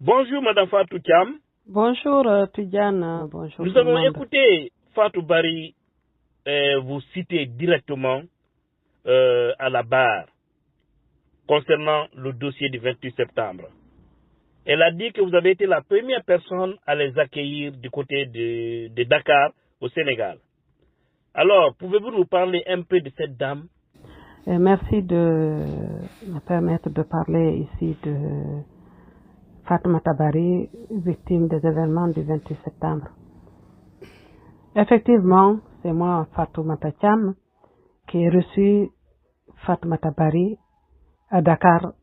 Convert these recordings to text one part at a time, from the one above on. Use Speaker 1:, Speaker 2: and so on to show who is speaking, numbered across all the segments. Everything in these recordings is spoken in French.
Speaker 1: Bonjour Madame Fatou Thiam.
Speaker 2: Bonjour Tidjane, bonjour.
Speaker 1: Nous avons écouté Fatou Bari vous citer directement à la barre concernant le dossier du 28 septembre. Elle a dit que vous avez été la première personne à les accueillir du côté de Dakar au Sénégal. Alors, pouvez-vous nous parler un peu de cette dame?
Speaker 2: Merci de me permettre de parler ici de Fatoumata Bari, victime des événements du 28 septembre. Effectivement, c'est moi, Fatoumata Thiam, qui ai reçu Fatoumata Bari à Dakar,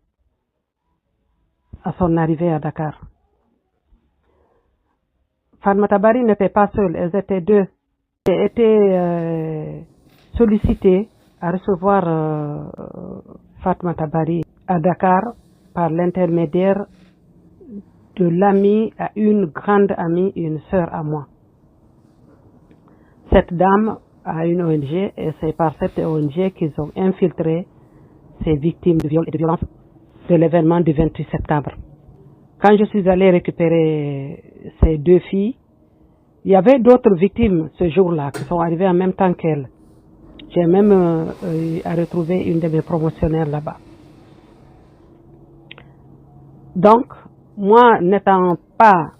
Speaker 2: à son arrivée à Dakar. Fatoumata Bari n'était pas seule, elles étaient deux. J'ai été sollicitée à recevoir Fatoumata Bari à Dakar par l'intermédiaire de l'amie à une grande amie, une sœur à moi. Cette dame a une ONG et c'est par cette ONG qu'ils ont infiltré ces victimes de viol et de violence de l'événement du 28 septembre. Quand je suis allée récupérer ces deux filles, il y avait d'autres victimes ce jour-là qui sont arrivées en même temps qu'elles. J'ai même à retrouver une de mes promotionnaires là-bas. Donc, moi, n'étant pas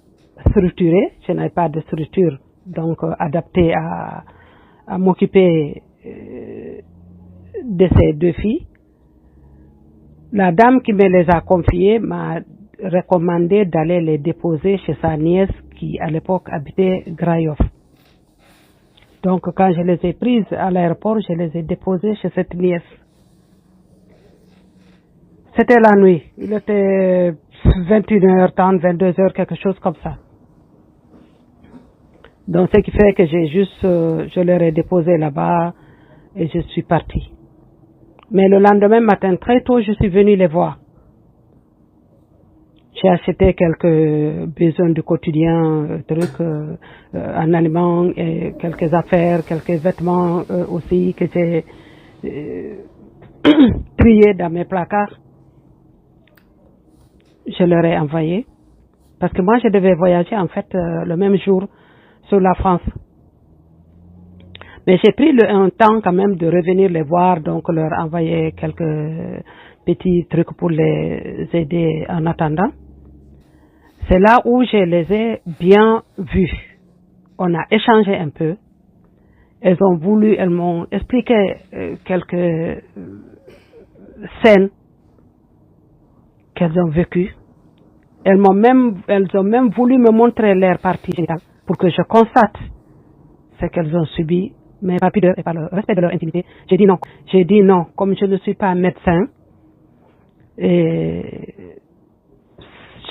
Speaker 2: structurée, je n'avais pas de structure donc adaptée à m'occuper de ces deux filles. La dame qui me les a confiées m'a recommandé d'aller les déposer chez sa nièce qui à l'époque habitait Grayoff. Donc quand je les ai prises à l'aéroport, je les ai déposées chez cette nièce. C'était la nuit, il était 21h30, 22h, quelque chose comme ça. Donc ce qui fait que je leur ai déposé là-bas et je suis partie. Mais le lendemain matin, très tôt, je suis venue les voir. J'ai acheté quelques besoins du quotidien, trucs en aliments, et quelques affaires, quelques vêtements aussi que j'ai triés dans mes placards. Je leur ai envoyé. Parce que moi, je devais voyager en fait le même jour sur la France. Mais j'ai pris un temps quand même de revenir les voir, donc leur envoyer quelques petits trucs pour les aider en attendant. C'est là où je les ai bien vus. On a échangé un peu. Elles m'ont expliqué quelques scènes qu'elles ont vécues. Elles ont même voulu me montrer leur partie génitale pour que je constate ce qu'elles ont subi, mais par pudeur et par le respect de leur intimité. J'ai dit non. J'ai dit non, comme je ne suis pas médecin. Et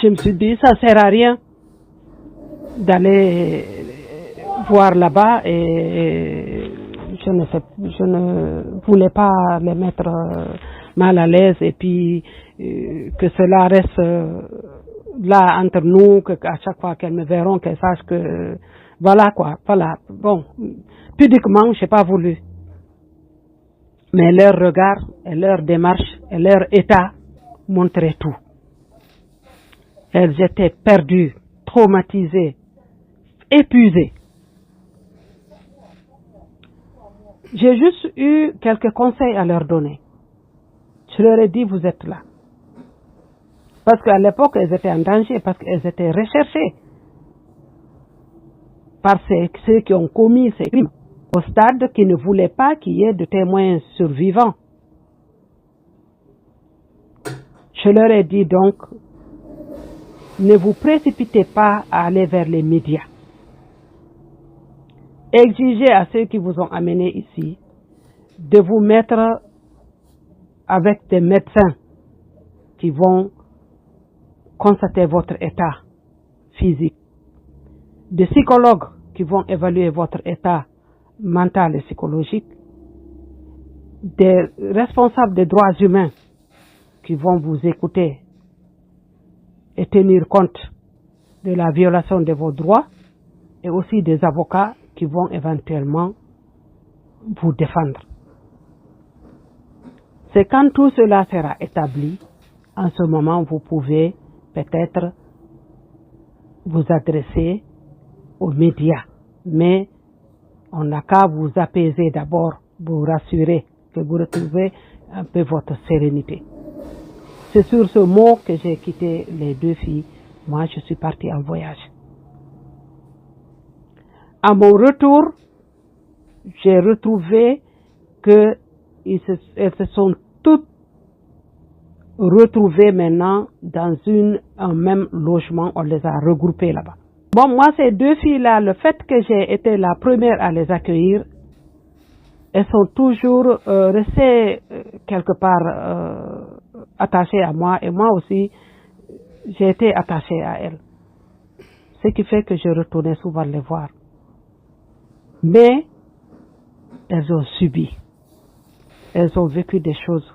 Speaker 2: je me suis dit, ça sert à rien d'aller voir là-bas et je ne voulais pas les mettre mal à l'aise et puis que cela reste là entre nous, qu'à chaque fois qu'elles me verront, qu'elles sachent que voilà quoi, voilà. Bon, pudiquement, je n'ai pas voulu. Mais leur regard et leur démarche et leur état montraient tout. Elles étaient perdues, traumatisées, épuisées. J'ai juste eu quelques conseils à leur donner. Je leur ai dit, vous êtes là. Parce qu'à l'époque, elles étaient en danger, parce qu'elles étaient recherchées par ceux qui ont commis ces crimes, au stade qui ne voulaient pas qu'il y ait de témoins survivants. Je leur ai dit donc, ne vous précipitez pas à aller vers les médias. Exigez à ceux qui vous ont amenés ici de vous mettre avec des médecins qui vont constater votre état physique, des psychologues qui vont évaluer votre état mental et psychologique, des responsables des droits humains qui vont vous écouter et tenir compte de la violation de vos droits, et aussi des avocats qui vont éventuellement vous défendre. C'est quand tout cela sera établi, en ce moment vous pouvez peut-être vous adresser aux médias. Mais on n'a qu'à vous apaiser d'abord, vous rassurer, que vous retrouvez un peu votre sérénité. C'est sur ce mot que j'ai quitté les deux filles. Moi, je suis partie en voyage. À mon retour, j'ai retrouvé qu'elles se sont toutes retrouvées maintenant dans un même logement. On les a regroupées là-bas. Bon, moi, ces deux filles-là, le fait que j'ai été la première à les accueillir, elles sont toujours restées quelque part attachées à moi, et moi aussi, j'ai été attachée à elles. Ce qui fait que je retournais souvent les voir. Mais elles ont subi. Elles ont vécu des choses.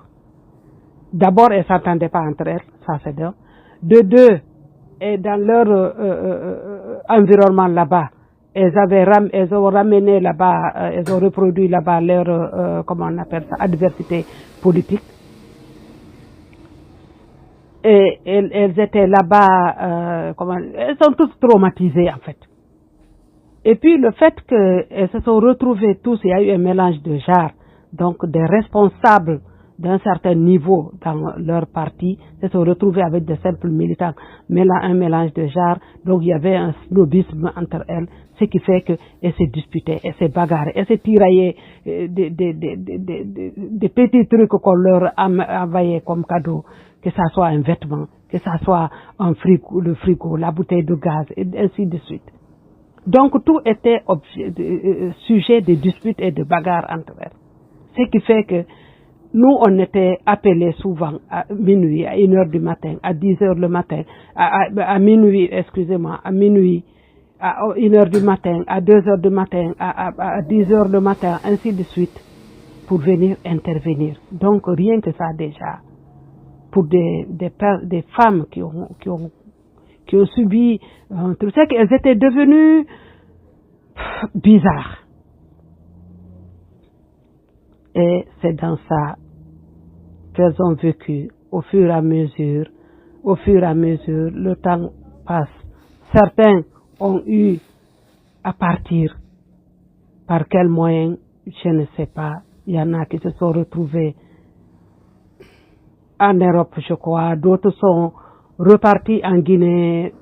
Speaker 2: D'abord, elles ne s'entendaient pas entre elles, ça c'est bien. De deux, et dans leur environnement là-bas, elles ont ramené là-bas, elles ont reproduit là-bas leur, comment on appelle ça, adversité politique. Et elles étaient là-bas, elles sont toutes traumatisées en fait. Et puis le fait qu'elles se sont retrouvées tous, il y a eu un mélange de genres, donc des responsables d'un certain niveau dans leur parti se sont retrouvés avec de simples militants, mais là un mélange de genres, donc il y avait un snobisme entre elles, ce qui fait qu'elles se disputaient, elles se bagarraient, elles setiraillaient des petits trucs qu'on leur envoyait comme cadeau, que ça soit un vêtement, que ça soit un frigo, le frigo, la bouteille de gaz, et ainsi de suite. Donc tout était sujet de disputes et de bagarres entre elles. Ce qui fait que nous, on était appelés souvent à minuit, à 1h du matin, à 10h le matin, à minuit, excusez-moi, à minuit, à 1h du matin, à 2h du matin, à 10h le matin, ainsi de suite, pour venir intervenir. Donc rien que ça déjà, pour des femmes qui ont subi un truc, c'est qu'elles étaient devenues bizarres. Et c'est dans ça qu'elles ont vécu au fur et à mesure, le temps passe. Certains ont eu à partir. Par quel moyen, je ne sais pas. Il y en a qui se sont retrouvés en Europe, je crois. D'autres sont repartis en Guinée,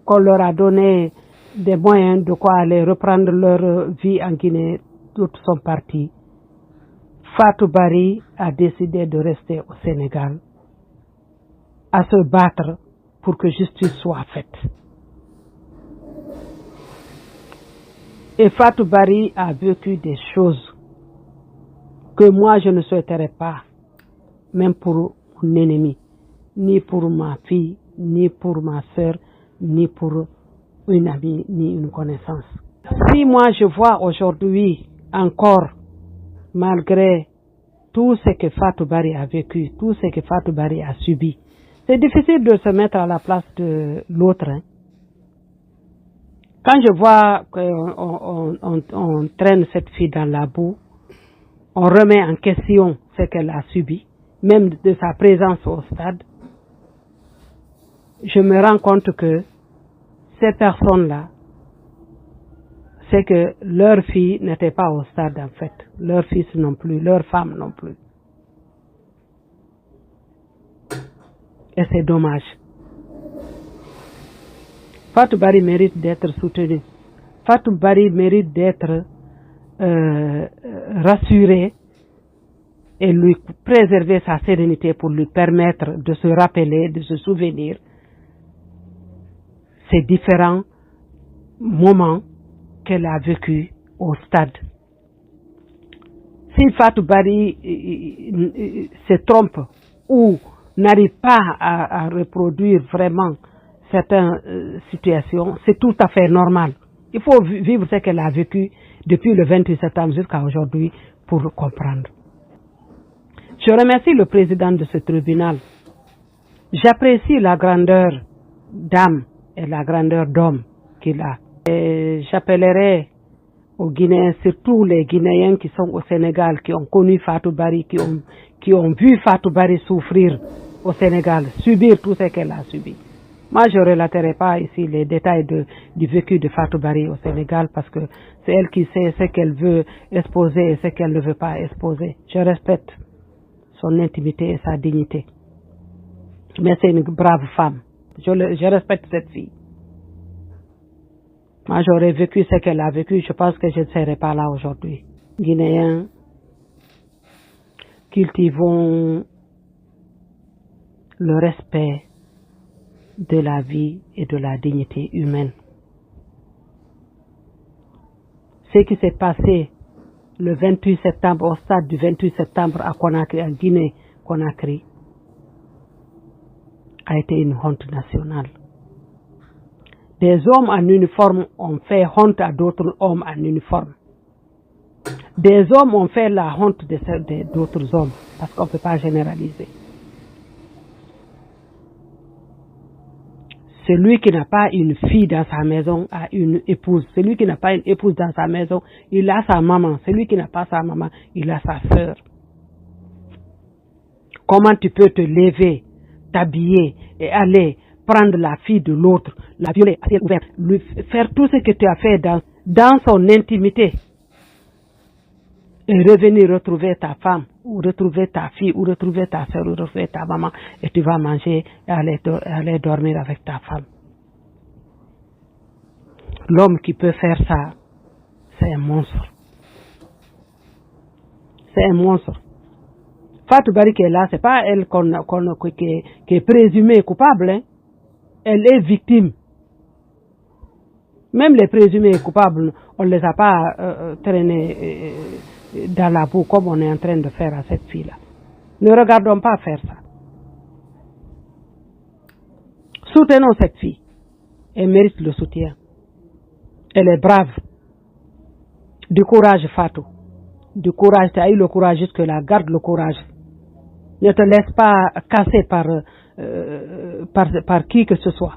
Speaker 2: qu'on leur a donné des moyens de quoi aller reprendre leur vie en Guinée. D'autres sont partis. Fatou Bari a décidé de rester au Sénégal, à se battre pour que justice soit faite. Et Fatou Bari a vécu des choses que moi je ne souhaiterais pas, même pour mon ennemi, ni pour ma fille, ni pour ma soeur, ni pour une amie, ni une connaissance. Si moi je vois aujourd'hui encore, malgré tout ce que Fatou Bari a vécu, tout ce que Fatou Bari a subi, c'est difficile de se mettre à la place de l'autre. Hein. Quand je vois qu'on traîne cette fille dans la boue, on remet en question ce qu'elle a subi, même de sa présence au stade, je me rends compte que ces personnes-là, c'est que leurs filles n'étaient pas au stade en fait, leurs fils non plus, leurs femmes non plus. Et c'est dommage. Fatou Bari mérite d'être soutenue. Fatou Bari mérite d'être rassurée et lui préserver sa sérénité pour lui permettre de se rappeler, de se souvenir ces différents moments qu'elle a vécu au stade. Si Fatou Bari se trompe ou n'arrive pas à reproduire vraiment certaines situations, c'est tout à fait normal. Il faut vivre ce qu'elle a vécu depuis le 28 septembre jusqu'à aujourd'hui pour comprendre. Je remercie le président de ce tribunal. J'apprécie la grandeur d'âme et la grandeur d'homme qu'il a. Et j'appellerai aux Guinéens, surtout les Guinéens qui sont au Sénégal, qui ont connu Fatou Bari, qui ont vu Fatou Bari souffrir au Sénégal, subir tout ce qu'elle a subi. Moi, je ne relaterai pas ici les détails du vécu de Fatou Bari au Sénégal parce que c'est elle qui sait ce qu'elle veut exposer et ce qu'elle ne veut pas exposer. Je respecte son intimité et sa dignité. Mais c'est une brave femme. Je respecte cette fille. Moi, j'aurais vécu ce qu'elle a vécu. Je pense que je ne serais pas là aujourd'hui. Guinéens, cultivons le respect de la vie et de la dignité humaine. Ce qui s'est passé le 28 septembre, au stade du 28 septembre à Conakry, en Guinée-Conakry, a été une honte nationale. Des hommes en uniforme ont fait honte à d'autres hommes en uniforme. Des hommes ont fait la honte d'autres hommes, parce qu'on ne peut pas généraliser. Celui qui n'a pas une fille dans sa maison a une épouse. Celui qui n'a pas une épouse dans sa maison, il a sa maman. Celui qui n'a pas sa maman, il a sa sœur. Comment tu peux te lever, t'habiller et aller prendre la fille de l'autre, la violer à ciel ouvert, lui faire tout ce que tu as fait dans son intimité et revenir retrouver ta femme, ou retrouver ta fille, ou retrouver ta soeur, ou retrouver ta maman, et tu vas manger et aller dormir avec ta femme. L'homme qui peut faire ça, c'est un monstre. C'est un monstre. Fatou Bari qui est là, c'est pas elle qui est présumée coupable, hein. Elle est victime. Même les présumés coupables, on ne les a pas traînés dans la boue comme on est en train de faire à cette fille-là. Ne regardons pas faire ça. Soutenons cette fille. Elle mérite le soutien. Elle est brave. Du courage, Fatou. Du courage, tu as eu le courage jusque-là. Garde le courage. Ne te laisse pas casser par qui que ce soit.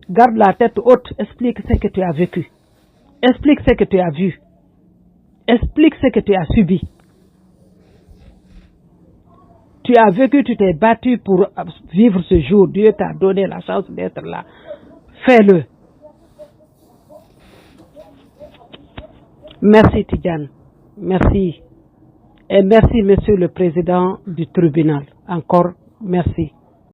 Speaker 2: Garde la tête haute. Explique ce que tu as vécu. Explique ce que tu as vu. Explique ce que tu as subi. Tu as vécu, tu t'es battu pour vivre ce jour. Dieu t'a donné la chance d'être là. Fais-le. Merci Tidjane. Merci. Et merci Monsieur le Président du tribunal. Encore merci.